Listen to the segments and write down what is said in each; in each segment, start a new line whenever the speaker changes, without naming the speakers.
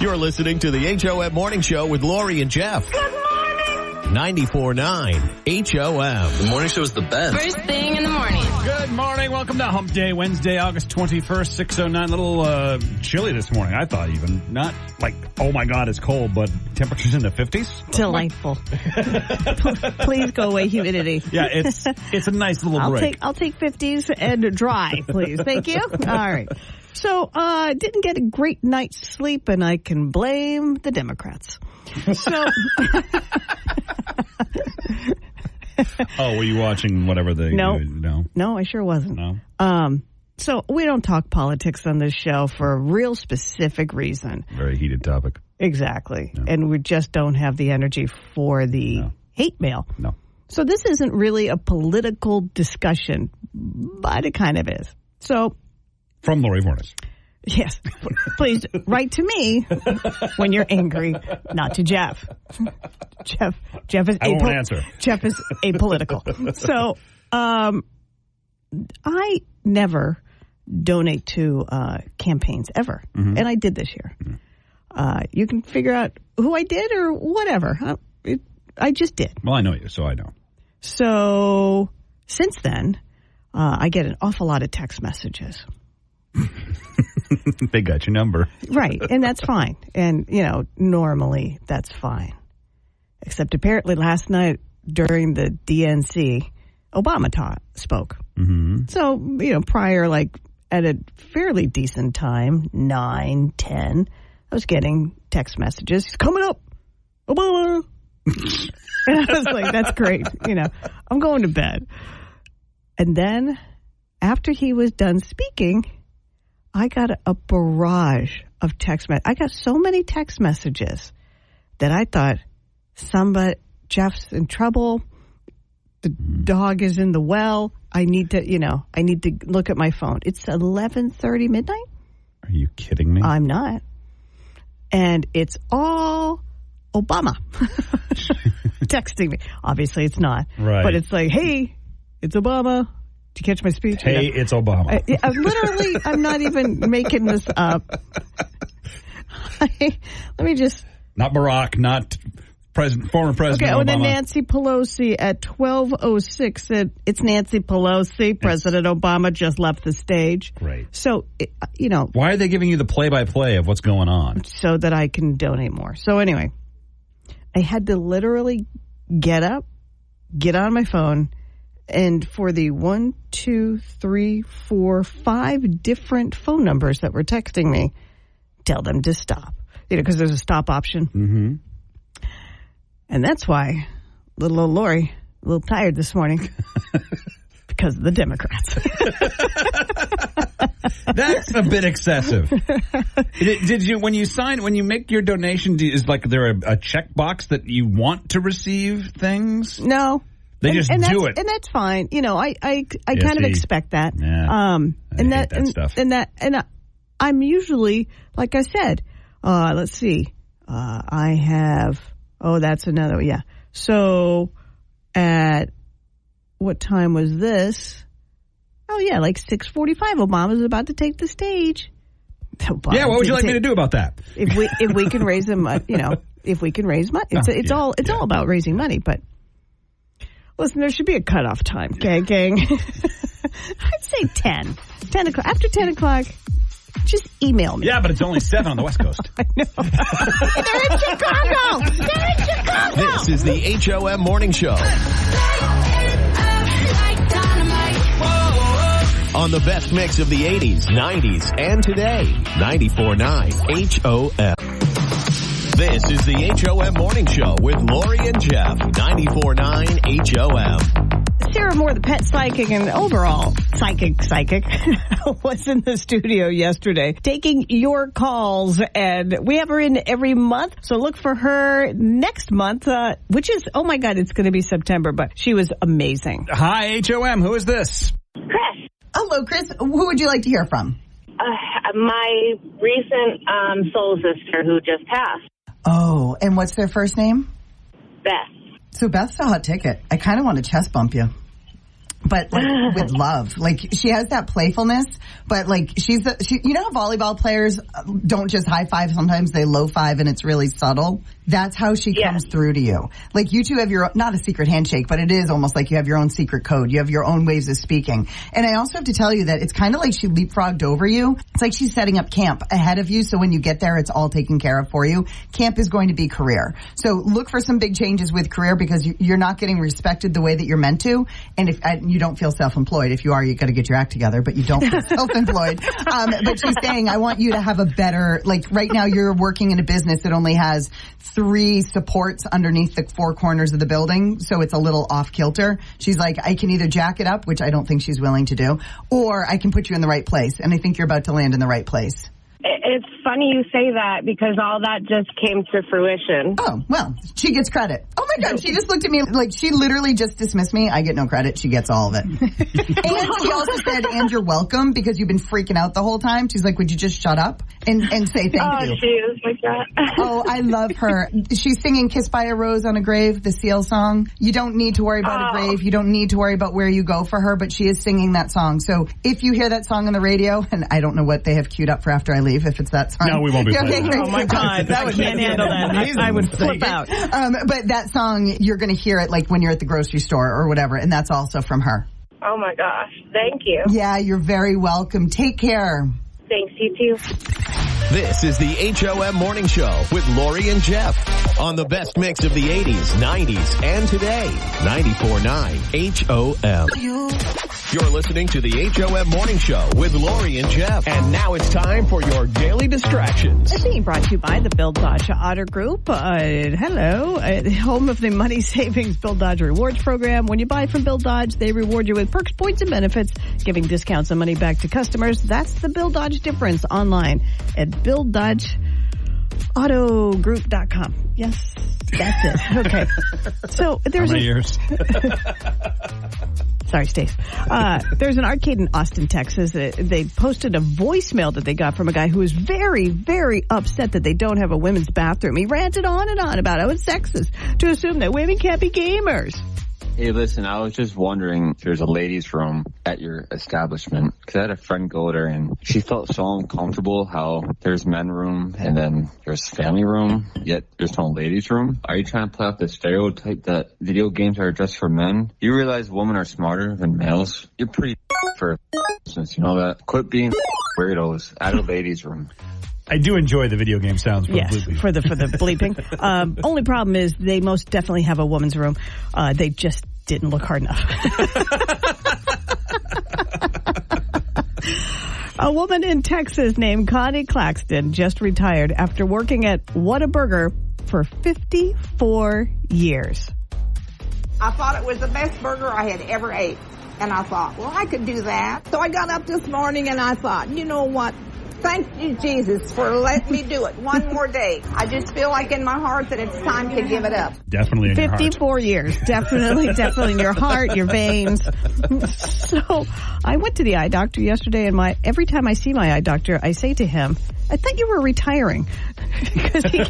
You're listening to the HOM Morning Show with Lori and Jeff.
Good morning.
94.9 HOM.
The morning show is the best.
First thing in the morning.
Good morning. Welcome to Hump Day, Wednesday, August 21st, 6:09. A little chilly this morning, I thought even. Not like, oh my God, it's cold, but temperatures in the 50s.
Delightful. Please go away, humidity.
Yeah, it's a nice little break.
I'll take 50s and dry, please. Thank you. All right. So, didn't get a great night's sleep, and I can blame the Democrats. So,
oh, were you watching whatever they
No.
do?
No, I sure wasn't.
No.
So we don't talk politics on this show for a real specific reason.
Very heated topic.
Exactly.
No.
And we just don't have the energy for the hate mail.
No.
So this isn't really a political discussion, but it kind of is. So,
From Lori Vornis.
yes, please write to me when you're angry, not to Jeff. Jeff is
I won't answer.
Jeff is apolitical. So, I never donate to campaigns ever, and I did this year. You can figure out who I did or whatever. I just did.
Well, I know you, so I know.
So since then, I get an awful lot of text messages.
They got your number.
Right, and that's fine. And, normally that's fine. Except apparently last night during the DNC, Obama spoke.
Mm-hmm.
So, prior, at a fairly decent time, 9, 10, I was getting text messages. He's coming up, Obama. And I was like, that's great. I'm going to bed. And then after he was done speaking, I got a barrage of text messages. I got so many text messages that I thought Jeff's in trouble. The dog is in the well. I need to look at my phone. It's 11:30 midnight.
Are you kidding me?
I'm not. And it's all Obama texting me. Obviously it's not.
Right.
But it's like, hey, it's Obama. Did you catch my speech?
Hey, it's Obama.
I'm not even making this up. Let me just...
Not Barack, not former President Obama.
And then Nancy Pelosi at 12:06 said, it's Nancy Pelosi. President Obama just left the stage.
Great.
So,
Why are they giving you the play-by-play of what's going on?
So that I can donate more. So anyway, I had to literally get up, get on my phone, and for the 1, 2, 3, 4, 5 different phone numbers that were texting me, tell them to stop. Because there's a stop option.
Mm-hmm.
And that's why little old Lori, a little tired this morning. Because of the Democrats.
That's a bit excessive. Did you, when you make your donation, is there a checkbox that you want to receive things?
No.
They just do it.
And that's fine. I kind of expect that.
Yeah. I hate that stuff.
And I'm usually, like I said, let's see. I have, that's another, yeah. So at what time was this? Oh yeah, 6:45. Obama's about to take the stage. Obama,
yeah, what would you like me to do about that?
If we can raise them, if we can raise money, it's all about raising money. But listen, there should be a cutoff time, okay, gang? I'd say 10 o'clock. After 10 o'clock, just email me.
Yeah, but it's only 7 on the West Coast.
I know. They're in Chicago.
This is the HOM Morning Show. On the best mix of the 80s, 90s, and today. 94.9 HOM. This is the HOM Morning Show with Lori and Jeff. 94.9 HOM.
Sarah Moore, the pet psychic and overall psychic, was in the studio yesterday taking your calls, and we have her in every month. So look for her next month, which is, oh my God, it's going to be September, but she was amazing.
Hi, HOM. Who is this?
Chris.
Hello, Chris. Who would you like to hear from?
My recent soul sister who just passed.
Oh, and what's their first name?
Beth.
So Beth's a hot ticket. I kind of want to chest bump you. but like with love. Like she has that playfulness, but like you know how volleyball players don't just high five, sometimes they low five and it's really subtle. That's how she comes through to you. Like you two have not a secret handshake, but it is almost like you have your own secret code. You have your own ways of speaking. And I also have to tell you that it's kind of like she leapfrogged over you. It's like she's setting up camp ahead of you. So when you get there, it's all taken care of for you. Camp is going to be career. So look for some big changes with career because you're not getting respected the way that you're meant to. And if you don't feel self-employed, if you are, you got to get your act together, but you don't feel self-employed. But she's saying, I want you to have a better, like right now you're working in a business that only has 3 supports underneath the 4 corners of the building, so it's a little off kilter. She's like, I can either jack it up, which I don't think she's willing to do, or I can put you in the right place. And I think you're about to land in the right place.
It's funny you say that because all that just came to fruition.
Oh, well, she gets credit. Oh my God, she just looked at me like she literally just dismissed me. I get no credit. She gets all of it. And she also said, and you're welcome because you've been freaking out the whole time. She's like, would you just shut up and say thank you?
Oh, she is like that.
Oh, I love her. She's singing Kissed by a Rose on a Grave, the Seal song. You don't need to worry about a grave. You don't need to worry about where you go for her, but she is singing that song. So if you hear that song on the radio, and I don't know what they have queued up for after I leave, if it's that song.
No, we won't be playing
Oh my God, that would can't handle that. I would flip out.
But that song, you're going to hear it like when you're at the grocery store or whatever, and that's also from her.
Oh my gosh. Thank you.
Yeah, you're very welcome. Take care.
Thanks, you too.
This is the HOM Morning Show with Lori and Jeff on the best mix of the 80s, 90s, and today. 94.9 HOM. You're listening to the HOM Morning Show with Lori and Jeff. And now it's time for your daily distractions.
It's being brought to you by the Bill Dodge Auto Group. Hello. Home of the Money Savings Bill Dodge Rewards Program. When you buy from Bill Dodge, they reward you with perks, points, and benefits, giving discounts and money back to customers. That's the Bill Dodge difference online at BillDodgeAutoGroup.com. Yes, that's it. Okay. So there's
How many years?
Sorry, Stace. There's an arcade in Austin, Texas. They posted a voicemail that they got from a guy who was very, very upset that they don't have a women's bathroom. He ranted on and on about how it's sexist to assume that women can't be gamers.
Hey, listen, I was just wondering if there's a ladies' room at your establishment. Because I had a friend go there and she felt so uncomfortable how there's men room and then there's family room, yet there's no ladies' room. Are you trying to play up the stereotype that video games are just for men? You realize women are smarter than males? You're pretty for since you know that. Quit being weirdos at a ladies' room.
I do enjoy the video game sounds for
Yes,
the bleeping.
for the bleeping. Only problem is they most definitely have a woman's room. They just didn't look hard enough. A woman in Texas named Connie Claxton just retired after working at Whataburger for 54 years.
I thought it was the best burger I had ever ate. And I thought, well, I could do that. So I got up this morning and I thought, you know what? Thank you, Jesus, for letting me do it one more day. I just feel like in my heart that it's time to give it up.
Definitely in your heart.
54 years. Definitely in your heart, your veins. So I went to the eye doctor yesterday, and every time I see my eye doctor, I say to him, I thought you were retiring. Because he's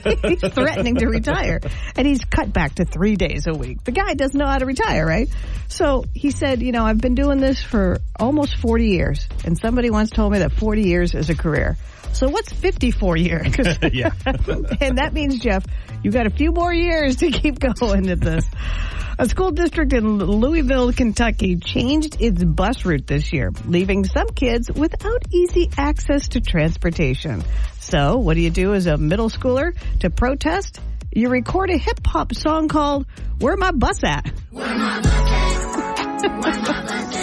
threatening to retire. And he's cut back to 3 days a week. The guy doesn't know how to retire, right? So he said, I've been doing this for almost 40 years. And somebody once told me that 40 years is a career. So what's 54 years?
Yeah.
And that means, Jeff, you got a few more years to keep going at this. A school district in Louisville, Kentucky changed its bus route this year, leaving some kids without easy access to transportation. So what do you do as a middle schooler to protest? You record a hip-hop song called Where My Bus At?
Where my bus at? Where my bus at?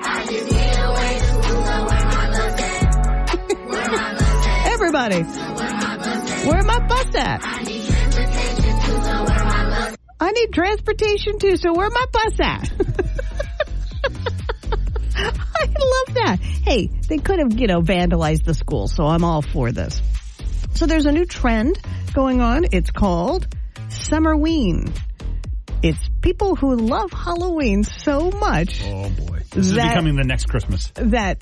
I just need a way to school, so where my bus at? Where my bus at?
Everybody.
So where my bus at?
Where my bus at?
I need transportation too, so where my bus at?
I need transportation too, so where my bus at? I love that. Hey, they could have, vandalized the school, so I'm all for this. So there's a new trend going on. It's called Summerween. It's people who love Halloween so much
Oh, boy. This is becoming the next Christmas.
That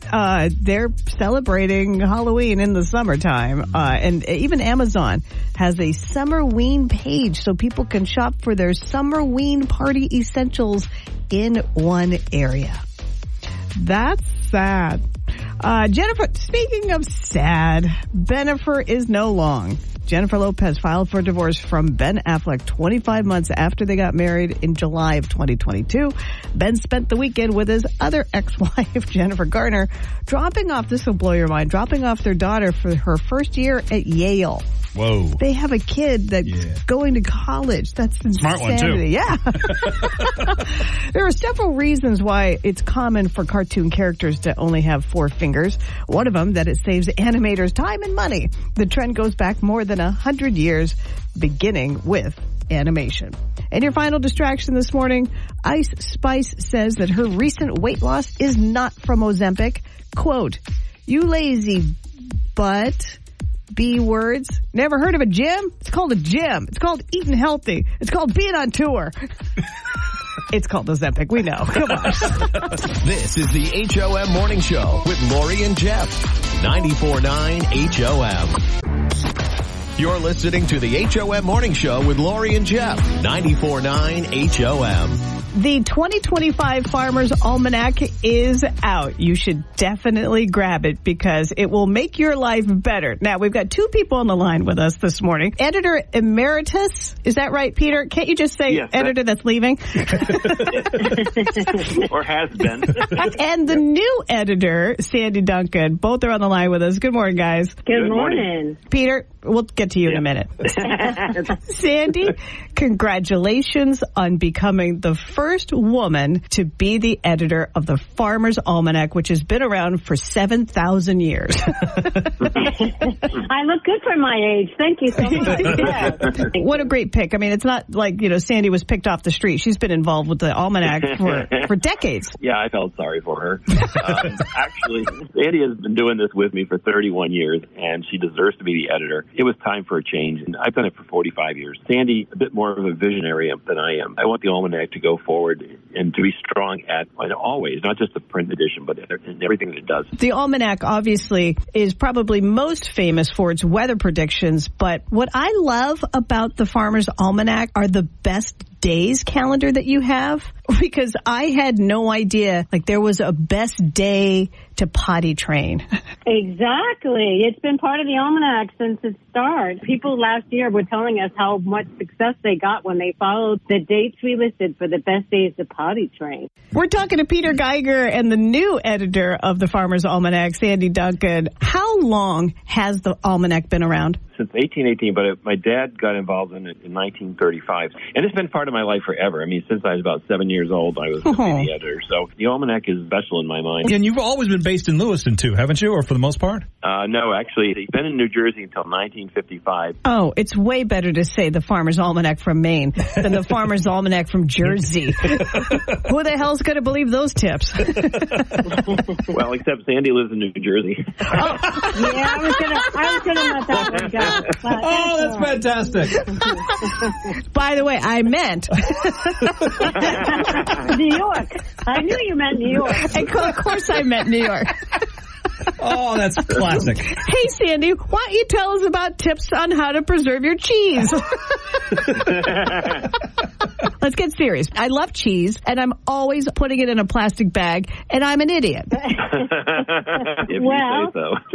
they're celebrating Halloween in the summertime. And even Amazon has a Summerween page so people can shop for their Summerween party essentials in one area. That's sad. Jennifer, speaking of sad, Bennifer is no long. Jennifer Lopez filed for divorce from Ben Affleck 25 months after they got married in July of 2022. Ben spent the weekend with his other ex-wife, Jennifer Garner, this will blow your mind, dropping off their daughter for her first year at Yale.
Whoa.
They have a kid that's going to college. That's insanity.
Smart one, too.
Yeah. There are several reasons why it's common for cartoon characters to only have 4 fingers. One of them, that it saves animators time and money. The trend goes back more than 100 years, beginning with animation. And your final distraction this morning, Ice Spice says that her recent weight loss is not from Ozempic. Quote, "You lazy butt. B words. Never heard of a gym? It's called a gym. It's called eating healthy. It's called being on tour." It's called Ozempic. We know. Come on.
This is the HOM Morning Show with Lori and Jeff. 94.9 HOM. You're listening to the HOM Morning Show with Lori and Jeff. 94.9 HOM.
The 2025 Farmer's Almanac is out. You should definitely grab it because it will make your life better. Now, we've got 2 people on the line with us this morning. Editor Emeritus, is that right, Peter? Can't you just say editor that's leaving?
Or has been.
And the new editor, Sandy Duncan. Both are on the line with us. Good morning, guys.
Good morning.
Peter, we'll get to you in a minute. Sandy, congratulations on becoming the first woman to be the editor of the Farmer's Almanac, which has been around for 7,000 years.
I look good for my age. Thank you so much. Yes.
What a great pick. I mean, it's not like, Sandy was picked off the street. She's been involved with the Almanac for decades.
Yeah, I felt sorry for her. Actually, Sandy has been doing this with me for 31 years, and she deserves to be the editor. It was time for a change, and I've done it for 45 years. Sandy, a bit more of a visionary than I am. I want the Almanac to go forward and to be strong always, not just the print edition, but in everything that it does.
The Almanac, obviously, is probably most famous for its weather predictions, but what I love about the Farmer's Almanac are the best days calendar that you have, because I had no idea there was a best day to potty train.
Exactly. It's been part of the Almanac since its start. People last year were telling us how much success they got when they followed the dates we listed for the best days to potty train.
We're talking to Peter Geiger and the new editor of the Farmer's Almanac, Sandy Duncan. How long has the Almanac been around?
Since 1818, but my dad got involved in it in 1935. And it's been part of my life forever. I mean, since I was about 7 years old, I was the editor. So the Almanac is special in my mind.
And you've always been based in Lewiston, too, haven't you, or for the most part?
No, actually, he's been in New Jersey until 1955.
Oh, it's way better to say the Farmer's Almanac from Maine than the Farmer's Almanac from Jersey. Who the hell's going to believe those tips?
Well, except Sandy lives in New Jersey.
Yeah, I was gonna let that one go.
Oh, that's fantastic.
By the way, I meant
New York. I knew you meant New York.
Of course I meant New York.
Oh, that's classic.
Hey, Sandy, why don't you tell us about tips on how to preserve your cheese? Let's get serious. I love cheese, and I'm always putting it in a plastic bag, and I'm an idiot.
Well,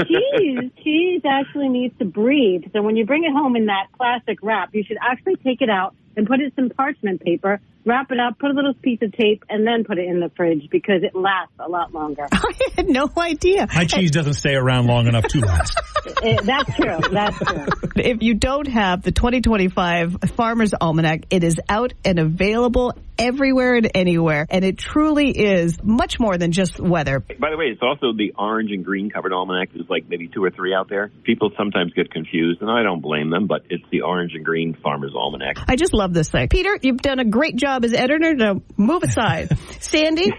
cheese actually needs to breathe. So when you bring it home in that plastic wrap, you should actually take it out and put it in some parchment paper, wrap it up, put a little piece of tape, and then put it in the fridge because it lasts a lot longer.
I had no idea.
My cheese doesn't stay around long enough to last.
That's true. That's true.
If you don't have the 2025 Farmer's Almanac, it is out and available everywhere and anywhere, and it truly is much more than just weather.
By the way, it's also the orange and green covered almanac. There's maybe 2 or 3 out there. People sometimes get confused, and I don't blame them, but it's the orange and green Farmer's Almanac.
I just love this thing. Peter, you've done a great job as editor. Now move aside. Sandy,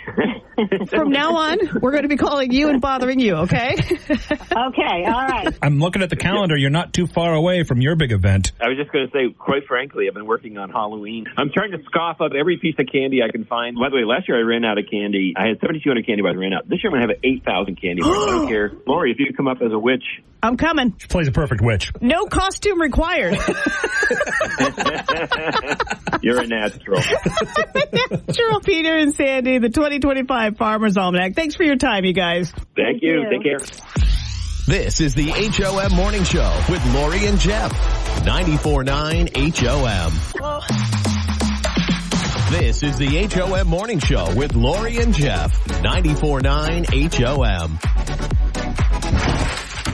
from now on, we're going to be calling you and bothering you, okay?
Okay, all right.
I'm looking at the calendar. You're not too far away from your big event.
I was just going to say, quite frankly, I've been working on Halloween. I'm trying to scoff up every piece piece of candy I can find. By the way, last year I ran out of candy. I had 7,200 candy bars. I ran out. This year I'm going to have 8,000 candy bars. I don't care. Lori, if you come up as a witch.
I'm coming.
She plays a perfect witch.
No costume required.
You're a natural.
Natural. Peter and Sandy, the 2025 Farmer's Almanac. Thanks for your time, you guys.
Thank you. Take care.
This is the HOM Morning Show with Lori and Jeff. 94.9 HOM. This is the HOM Morning Show with Lori and Jeff. 94.9 HOM.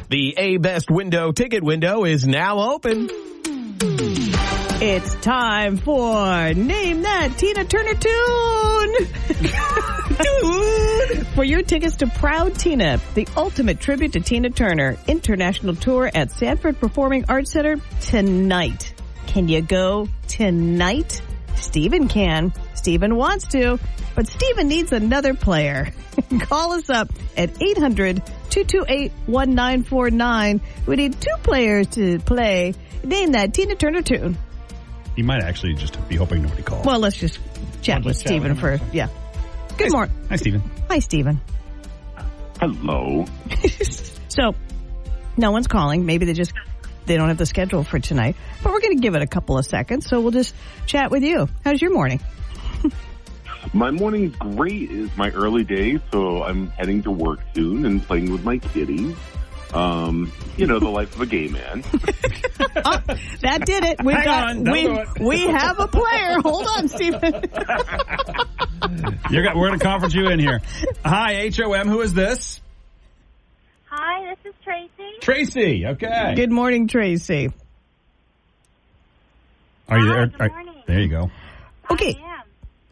The A-Best Window ticket window is now open.
It's time for Name That Tina Turner Tune. For your tickets to Proud Tina, the ultimate tribute to Tina Turner international tour at Sanford Performing Arts Center tonight. Can you go tonight? Stephen can. Stephen wants to, but Stephen needs another player. Call us up at 800-228-1949. We need 2 players to play Name That Tina Turner Tune.
He might actually just be hoping nobody calls.
Well, let's just chat with Stephen first. Yeah. Good morning.
Hi, Stephen.
Hi, Stephen.
Hello.
So, no one's calling. Maybe they don't have the schedule for tonight. But we're going to give it a couple of seconds, so we'll just chat with you. How's your morning?
My morning's great. It's my early day, so I'm heading to work soon and playing with my kitties. The life of a gay man.
That did it. We have a player. Hold on, Stephen.
We're going to conference you in here. Hi, HOM. Who is this?
Hi, this is Tracy.
Tracy. Okay.
Good morning, Tracy.
Are you there?
Good morning.
There you go.
Okay.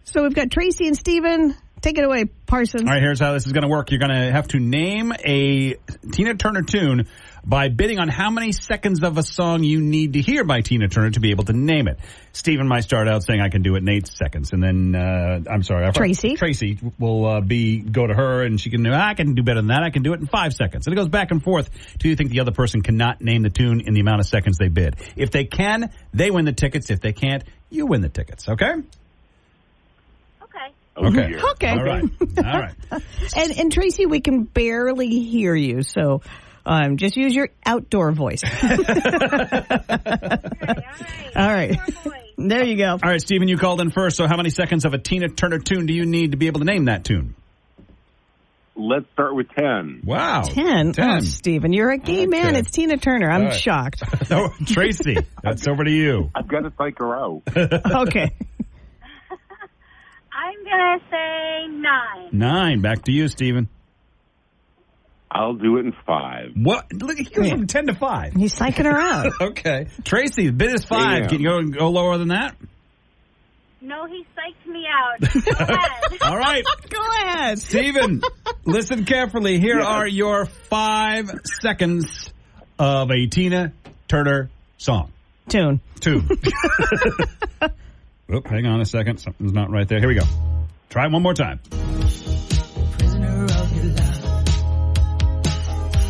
So we've got Tracy and Stephen. Take it away, Parsons.
All right, here's how this is going to work. You're going to have to name a Tina Turner tune by bidding on how many seconds of a song you need to hear by Tina Turner to be able to name it. Stephen might start out saying, I can do it in 8 seconds. And then, Tracy will go to her and she can, I can do better than that. I can do it in 5 seconds. And it goes back and forth till you think the other person cannot name the tune in the amount of seconds they bid. If they can, they win the tickets. If they can't, you win the tickets. Okay? Okay.
All
right.
And Tracy, we can barely hear you, so just use your outdoor voice. All right. There you go.
All right, Stephen, you called in first. So how many seconds of a Tina Turner tune do you need to be able to name that tune?
Let's start with 10.
Wow.
10. Oh, Stephen, you're a gay man. It's Tina Turner. I'm shocked.
No, Tracy, that's over to you.
I've got to psych her out.
Okay.
I'm going to say 9.
9. Back to you, Stephen.
I'll do it in 5.
What? Look, he goes from 10 to 5.
He's psyching her out.
Okay. Tracy, the bid is 5. Can you go lower than that?
No, he psyched me out. Go ahead.
All right.
Go ahead.
Stephen, listen carefully. Here are your 5 seconds of a Tina Turner song.
Tune.
Oop, hang on a second. Something's not right there. Here we go. Try it one more time.
Prisoner of your love.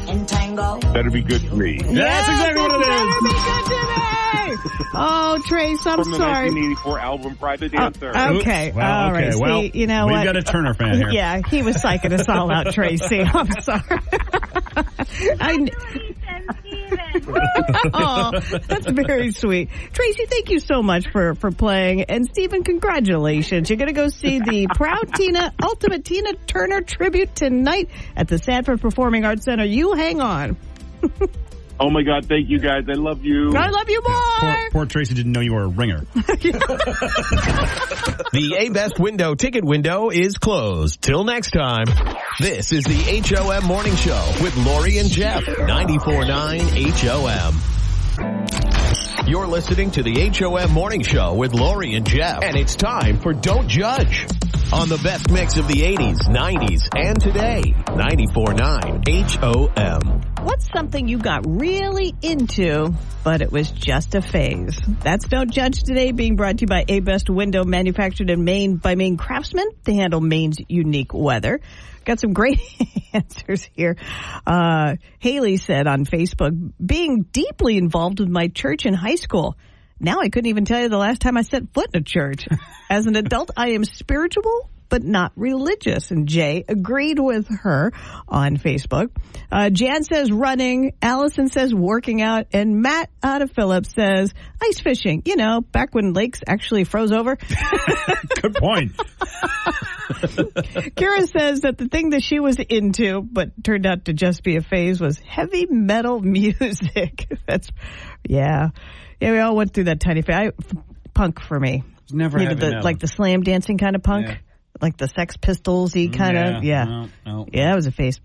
Entangled.
Better be good to me.
That's exactly what it is.
Better be good to me. Oh, Trace, I'm
From the
sorry.
1984 album Private Dancer.
Okay.
Well,
all right.
well,
See, you know
we've
what?
got a Turner fan here.
Yeah, he was psyching us all out, Tracy. I'm sorry. Oh, that's very sweet. Tracy, thank you so much for playing. And Stephen, congratulations. You're going to go see the Proud Tina, Ultimate Tina Turner tribute tonight at the Sanford Performing Arts Center. You hang on.
Oh, my God. Thank you, guys. I love you.
I love you more.
Poor Tracy didn't know you were a ringer.
The A-Best Window ticket window is closed. Till next time, this is the HOM Morning Show with Lori and Jeff. 94.9 HOM. You're listening to the HOM Morning Show with Lori and Jeff. And it's time for Don't Judge. On the best mix of the 80s, 90s, and today. 94.9 HOM.
What's something you got really into, but it was just a phase? That's Don't Judge today, being brought to you by A-Best Window, manufactured in Maine by Maine craftsmen. They handle Maine's unique weather. Got some great answers here. Haley said on Facebook, being deeply involved with my church in high school. Now I couldn't even tell you the last time I set foot in a church. As an adult, I am spiritual, but not religious. And Jay agreed with her on Facebook. Jan says running. Allison says working out. And Matt out of Phillips says ice fishing. You know, back when lakes actually froze over.
Good point.
Kira says that the thing that she was into, but turned out to just be a phase, was heavy metal music. Yeah, we all went through that tiny phase. Punk for me.
Never heavy metal.
Like the slam dancing kind of punk. Yeah. Like the Sex Pistols-y kind of. Yeah.
No.
Yeah, that was a phase.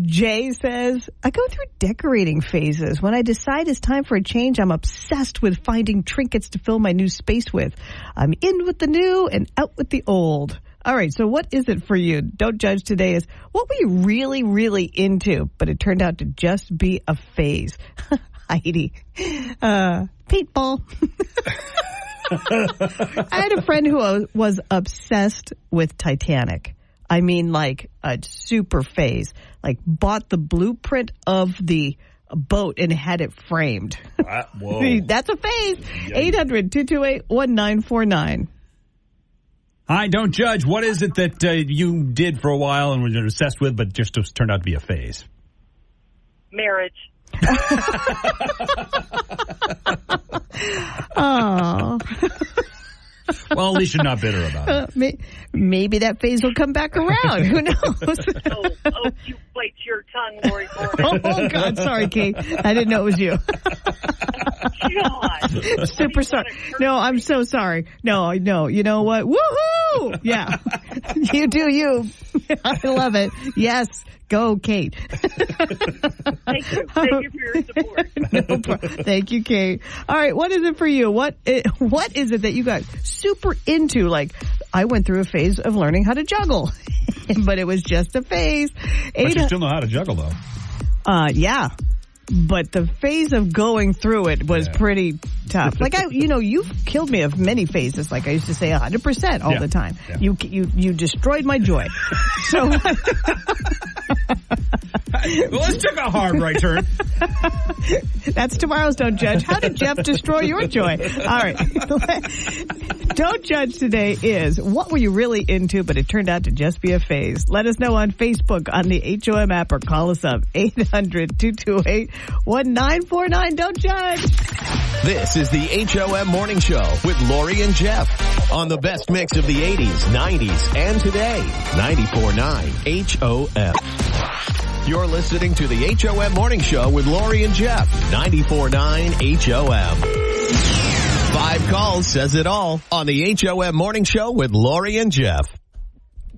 Jay says, I go through decorating phases. When I decide it's time for a change, I'm obsessed with finding trinkets to fill my new space with. I'm in with the new and out with the old. All right, so what is it for you? Don't Judge today is, what were you really, really into, but it turned out to just be a phase? Heidi. Paintball. I had a friend who was obsessed with Titanic. I mean, like a super phase. Like bought the blueprint of the boat and had it framed.
Whoa.
That's a phase. 800-228-1949.
Hi, Don't Judge. What is it that you did for a while and were obsessed with, but just turned out to be a phase?
Marriage.
Oh.
Well, at least you're not bitter about it.
Maybe that phase will come back around. Who knows?
You bite your tongue, Lori Corbin.
Oh, God. Sorry, Kate. I didn't know it was you.
God.
Super sorry. No, I'm so sorry. No. You know what? Woohoo! Yeah. You do you. I love it. Yes. Go, Kate.
Thank you. Thank you for your support.
No problem. Thank you, Kate. All right, what is it for you? What is it that you got super into? Like, I went through a phase of learning how to juggle, but it was just a phase.
But you still know how to juggle, though.
Yeah. But the phase of going through it was pretty tough. Like you've killed me of many phases. Like I used to say 100% all the time. Yeah. You destroyed my joy. So
let's take a hard right turn.
That's tomorrow's Don't Judge. How did Jeff destroy your joy? All right. Don't Judge today is, what were you really into, but it turned out to just be a phase? Let us know on Facebook, on the HOM app, or call us up 800-228-1949. Don't Judge.
This is the HOM Morning Show with Lori and Jeff on the best mix of the 80s, 90s, and today. 94.9 HOM. You're listening to the HOM Morning Show with Lori and Jeff. 94.9 HOM. 5 calls says it all on the HOM Morning Show with Lori and Jeff.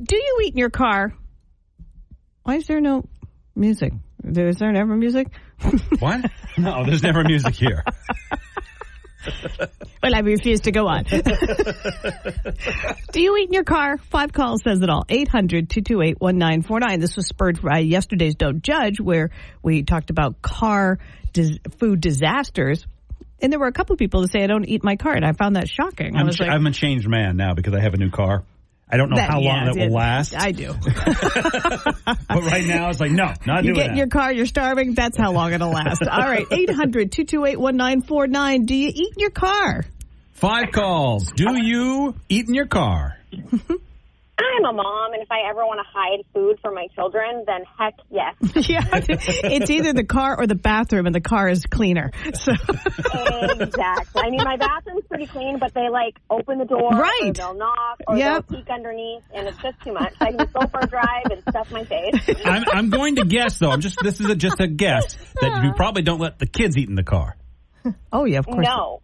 Do you eat in your car? Why is there no music? Is there never music?
What? No, there's never music here.
Well, I refuse to go on. Do you eat in your car? 5 calls says it all. 800-228-1949. This was spurred by yesterday's Don't Judge, where we talked about car food disasters. And there were a couple of people that say I don't eat in my car, and I found that shocking.
I'm a changed man now because I have a new car. I don't know how long that will last.
I do.
But right now, it's like, no, not doing that.
You get in your car, you're starving, that's how long it'll last. All right, 800-228-1949. Do you eat in your car?
5 calls. Do you eat in your car?
I'm a mom, and if I ever want to hide food from my children, then heck yes.
Yeah, it's either the car or the bathroom, and the car is cleaner. So.
Exactly. I mean, my bathroom's pretty clean, but they, open the door,
right,
or they'll knock, or they'll peek underneath, and it's just too much. I can just go for a drive and stuff my face.
I'm going to guess, though, this is just a guess, that you probably don't let the kids eat in the car.
Oh, yeah, of course.
No.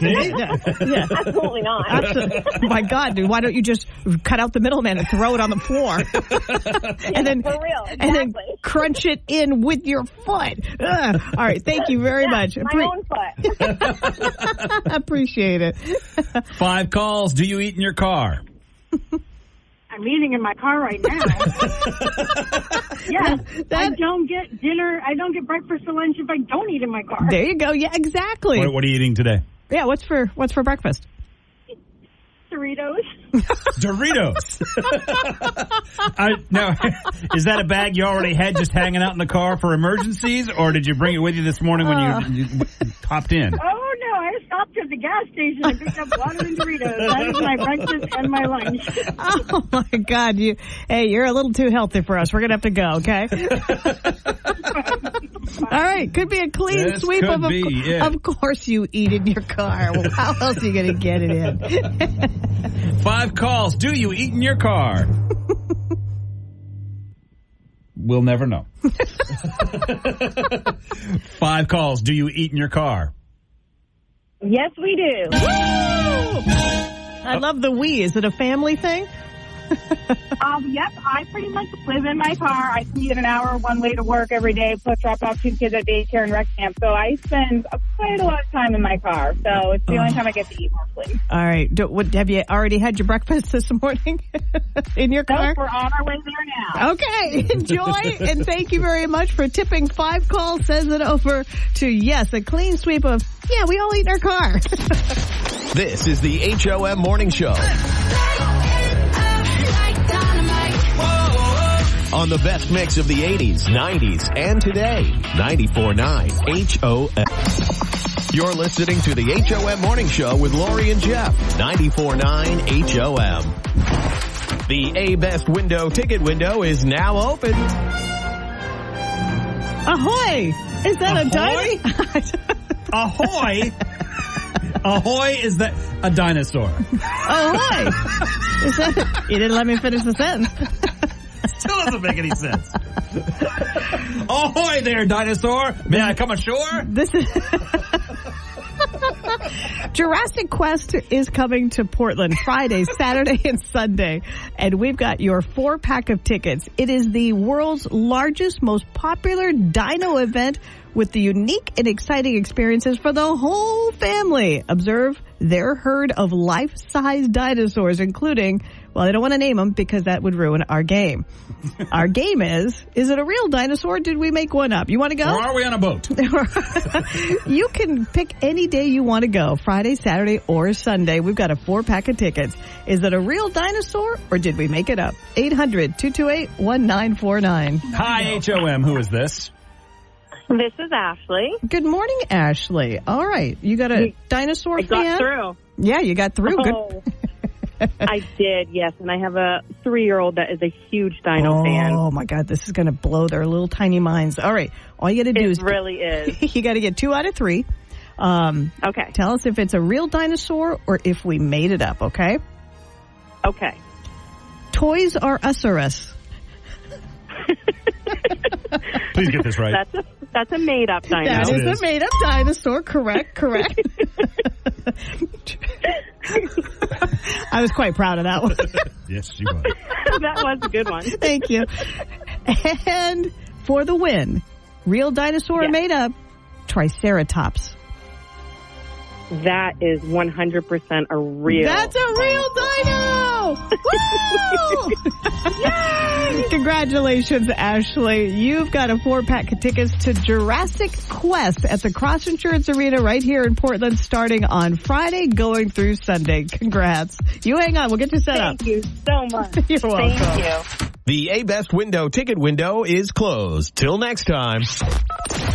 Yeah.
Absolutely not.
Absolutely. My God, dude, why don't you just cut out the middleman and throw it on the floor? And then,
for real, exactly.
And then crunch it in with your foot. Ugh. All right, thank you very much.
My own foot.
Appreciate it.
5 calls. Do you eat in your car?
I'm eating in my car right now. Yes, I don't get dinner. I don't get breakfast or lunch if I don't eat in my car.
There you go. Yeah, exactly.
What are you eating today?
Yeah, what's for breakfast?
Doritos.
Doritos. Now, is that a bag you already had just hanging out in the car for emergencies, or did you bring it with you this morning when you hopped in?
Oh, no, I stopped at the gas station. I picked up water and Doritos. That is my breakfast and my lunch.
Oh my God! You're a little too healthy for us. We're gonna have to go. Okay. All right. Could be a clean sweep of. Of course, you eat in your car. Well, how else are you gonna get it in?
5 calls. Do you eat in your car? We'll never know. 5 calls. Do you eat in your car?
Yes, we do.
Woo! I love the we. Is it a family thing?
Yep, I pretty much live in my car. I commute an hour one way to work every day, plus drop off 2 kids at daycare and rec camp. So I spend quite a lot of time in my car. So it's the only time I get to eat mostly.
All right. Have you already had your breakfast this morning in your car?
Nope, we're on our way there now.
Okay. Enjoy, and thank you very much for tipping. 5 calls says it over to, yes, a clean sweep of, yeah, we all eat in our car.
This is the HOM Morning Show. On the best mix of the 80s, 90s, and today. 94.9 HOM. You're listening to the HOM Morning Show with Lori and Jeff. 94.9 HOM. The A-Best Window ticket window is now open.
Ahoy! Is that a dinosaur?
Ahoy? Ahoy, is that a dinosaur?
Ahoy! Is that, you didn't let me finish the sentence.
Still doesn't make any sense. Ahoy there, dinosaur. May I come ashore?
This is Jurassic Quest is coming to Portland Friday, Saturday, and Sunday. And we've got your 4-pack of tickets. It is the world's largest, most popular dino event with the unique and exciting experiences for the whole family. Observe their herd of life-size dinosaurs, including, well, I don't want to name them because that would ruin our game. Our game is it a real dinosaur or did we make one up? You want to go?
Or are we on a boat?
You can pick any day you want to go, Friday, Saturday, or Sunday. We've got a 4-pack of tickets. Is it a real dinosaur or did we make it up? 800-228-1949.
Hi, HOM. Who is this?
This is Ashley.
Good morning, Ashley. All right. You got a dinosaur fan?
I got through.
Yeah, you got through.
Oh, good. I did, yes. And I have a 3-year-old that is a huge dino fan.
Oh, my God. This is going to blow their little tiny minds. All right. All you got to do is...
It really is.
You got to get 2 out of 3.
Okay.
Tell us if it's a real dinosaur or if we made it up, okay?
Okay.
Toys R Us.
Please get this right.
That's a made-up dino.
That is a made-up dinosaur. Correct. I was quite proud of that one.
Yes, you were.
That was a good one.
Thank you. And for the win, real dinosaur or made up, Triceratops.
That is 100% a real.
That's a real dino! Woo! Yay! Congratulations, Ashley. You've got a 4-pack of tickets to Jurassic Quest at the Cross Insurance Arena right here in Portland starting on Friday, going through Sunday. Congrats. You hang on. We'll get you set up.
Thank you so much.
You're welcome.
Thank you.
The A-Best Window ticket window is closed. Till next time.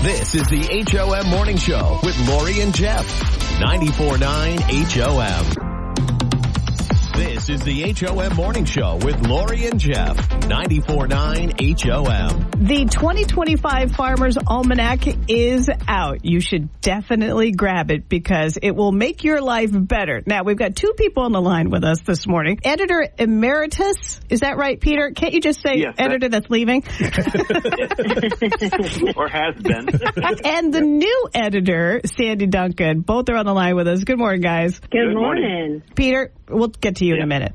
This is the HOM Morning Show with Lori and Jeff. 94.9 HOM. This is the HOM Morning Show with Lori and Jeff. 94.9 HOM.
The 2025 Farmer's Almanac is out. You should definitely grab it because it will make your life better. Now, we've got 2 people on the line with us this morning. Editor Emeritus, is that right, Peter? Can't you just say
yes,
editor that's leaving?
Or has been.
And the new editor, Sandy Duncan. Both are on the line with us. Good morning, guys.
Good morning.
Peter, we'll get to you in a minute.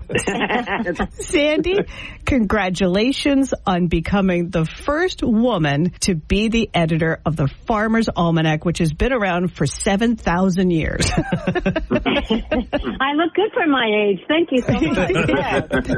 Sandy, congratulations on becoming the first woman to be the editor of the Farmer's Almanac, which has been around for 7,000 years.
I look good for my age. Thank you so much.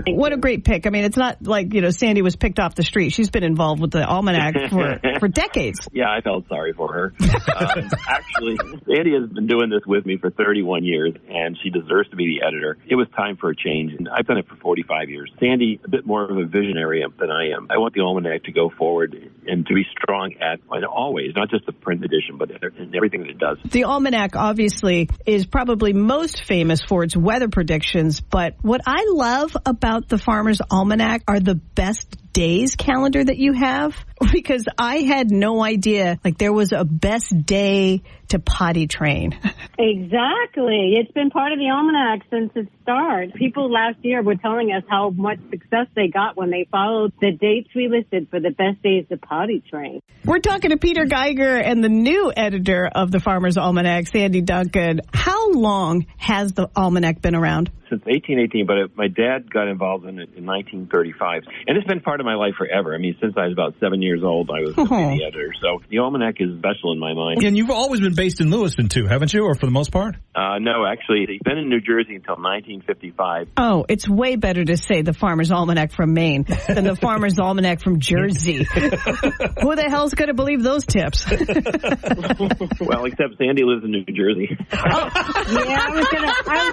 What a great pick. I mean, it's not like, Sandy was picked off the street. She's been involved with the Almanac for decades.
Yeah, I felt sorry for her. Actually, Sandy has been doing this with me for 31 years, and she deserves to be the editor. It was time for a change. change. And I've done it for 45 years. Sandy, a bit more of a visionary than I am. I want the Almanac to go forward and to be strong and always, not just the print edition, but in everything that it does.
The Almanac obviously is probably most famous for its weather predictions, but what I love about the Farmer's Almanac are the best days calendar that you have, because I had no idea like there was a best day to potty train.
Exactly. It's been part of the Almanac since its start. People last year were telling us how much success they got when they followed the dates we listed for the best days to potty train.
We're talking to Peter Geiger and the new editor of the Farmer's Almanac, Sandy Duncan. How long has the Almanac been around?
Since 1818, but my dad got involved in it in 1935. And it's been part of my life forever. I mean, since I was about 7 years old, I was the editor. So the Almanac is special in my mind.
And you've always been based in Lewiston, too, haven't you, or for the most part?
No, actually, it's been in New Jersey until 1955.
Oh, it's way better to say the Farmer's Almanac from Maine than the Farmer's Almanac from Jersey. Who the hell's going to believe those tips?
Well, except Sandy lives in New Jersey.
Yeah, I was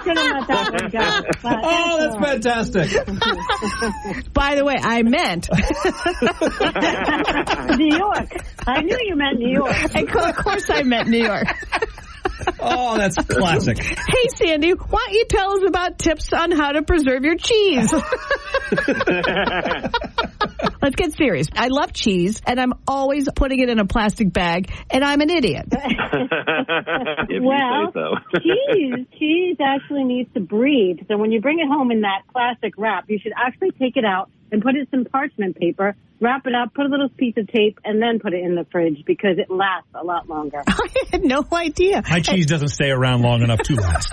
gonna let that one go.
Oh, that's fantastic.
By the way, I meant
New York. I knew you meant New York.
Of course I meant New York.
Oh, that's classic.
Hey, Sandy, why don't you tell us about tips on how to preserve your cheese? Let's get serious. I love cheese, and I'm always putting it in a plastic bag, and I'm an idiot.
Well, cheese actually needs to breathe. So when you bring it home in that plastic wrap, you should actually take it out and put it in some parchment paper, wrap it up, put a little piece of tape, and then put it in the fridge because it lasts a lot longer.
I had no idea.
My cheese doesn't stay around long enough to last.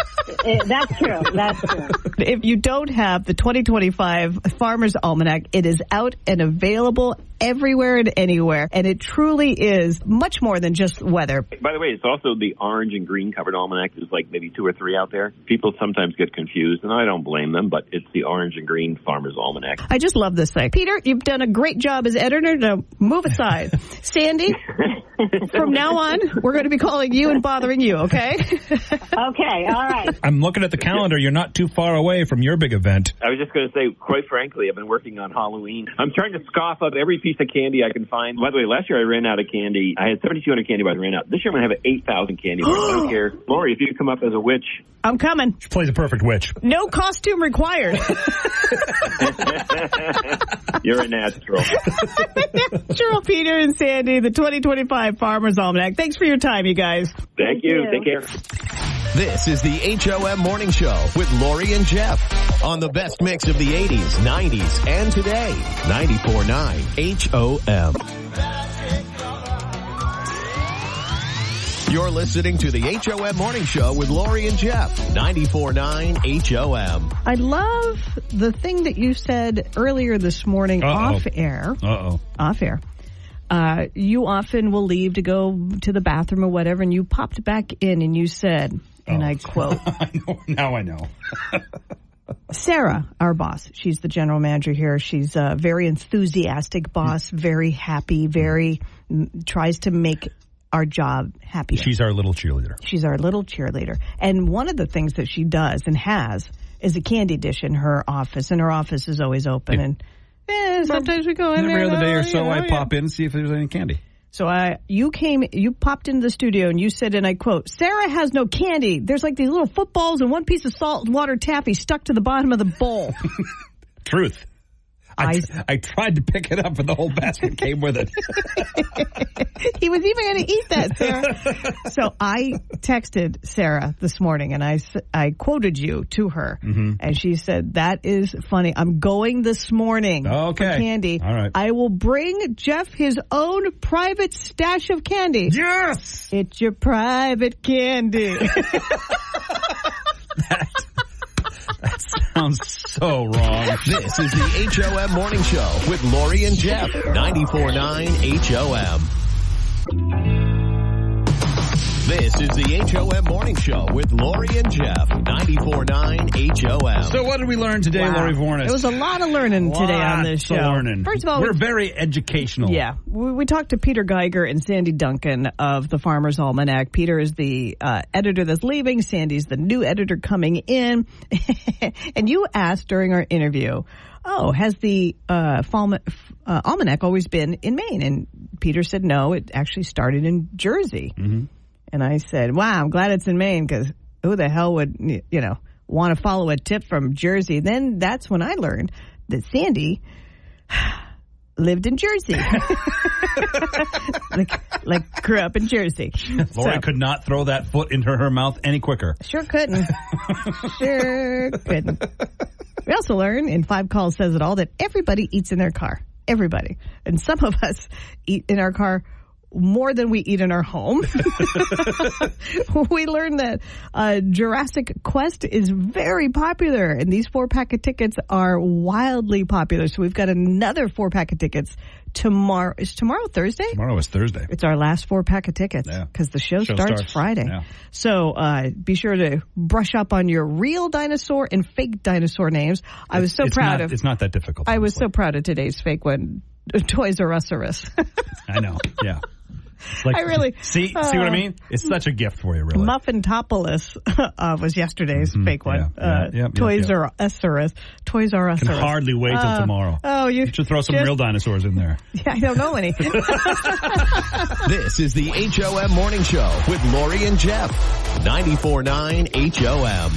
That's true. That's true.
If you don't have the 2025 Farmer's Almanac, it is out and available everywhere and anywhere, and it truly is much more than just weather.
By the way, it's also the orange and green covered almanac. There's like maybe 2 or 3 out there. People sometimes get confused, and I don't blame them, but it's the orange and green Farmer's Almanac.
I just love this thing. Peter, you've done a great job as editor. Now move aside. Sandy, from now on, we're going to be calling you and bothering you, okay?
Okay, all right.
I'm looking at the calendar. You're not too far away from your big event.
I was just going to say, quite frankly, I've been working on Halloween. I'm trying to scoff up every piece of candy I can find. By the way, last year I ran out of candy. I had 7,200 candy bars, I ran out. This year I'm going to have 8,000 candy bars. I don't care. Lori, if you come up as a witch.
I'm coming.
She plays a perfect witch.
No costume required.
You're a natural.
Natural. Peter and Sandy, the 2025 Farmer's Almanac. Thanks for your time, you guys.
Thank you. Take care.
This is the HOM Morning Show with Lori and Jeff on the best mix of the 80s, 90s, and today. 94.9 HOM. You're listening to the HOM Morning Show with Lori and Jeff. 94.9 HOM.
I love the thing that you said earlier this morning off air. Off air. You often will leave to go to the bathroom or whatever, and you popped back in and you said, and I quote.
Now I know.
Sarah, our boss, she's the general manager here. She's a very enthusiastic boss, very happy, very tries to make our job happier.
She's our little cheerleader.
She's our little cheerleader. And one of the things that she does and has is a candy dish in her office, and her office is always open. And sometimes we go in there.
Every other day or so, I pop in and see if there's any candy.
So you popped into the studio and you said, and I quote, Sarah has no candy. There's like these little footballs and one piece of salt and water taffy stuck to the bottom of the bowl.
Truth. I tried to pick it up, but the whole basket came with it.
He was even going to eat that, Sarah. So I texted Sarah this morning, and I quoted you to her, and she said, that is funny. I'm going this morning for candy.
All right.
I will bring Jeff his own private stash of candy.
Yes!
It's your private candy.
That sounds so wrong.
This is the HOM Morning Show with Lori and Jeff. 94.9 HOM. This is the HOM Morning Show with Lori and Jeff. 94.9 HOM.
So what did we learn today, Lori Vornis?
There was a lot of learning today on this show. First of all,
we're very educational.
Yeah. We talked to Peter Geiger and Sandy Duncan of the Farmer's Almanac. Peter is the editor that's leaving. Sandy's the new editor coming in. And you asked during our interview, has the Almanac always been in Maine? And Peter said, no, it actually started in Jersey. Mm-hmm. And I said, wow, I'm glad it's in Maine because who the hell would, want to follow a tip from Jersey? Then that's when I learned that Sandy lived in Jersey. like grew up in Jersey.
Lori could not throw that foot into her mouth any quicker.
Sure couldn't. We also learned in 5 Calls Says It All that everybody eats in their car. Everybody. And some of us eat in our car more than we eat in our home. We learned that Jurassic Quest is very popular, and these 4-pack of tickets are wildly popular. So we've got another 4-pack of tickets tomorrow. Is tomorrow Thursday?
Tomorrow is Thursday.
It's our last 4-pack of tickets because the show starts Friday. Yeah. So be sure to brush up on your real dinosaur and fake dinosaur names. I was so proud of.
It's not that difficult.
I was so proud of today's fake one. Toys R Us.
I know. Yeah.
I really
see what I mean. It's such a gift for you, really.
Muffintopolis was yesterday's fake one.
Toys
R Us. Toys R Us.
Can hardly wait till tomorrow.
Oh, you
should throw some real dinosaurs in there.
Yeah, I don't know any.
This is the HOM Morning Show with Lori and Jeff. 94.9 HOM.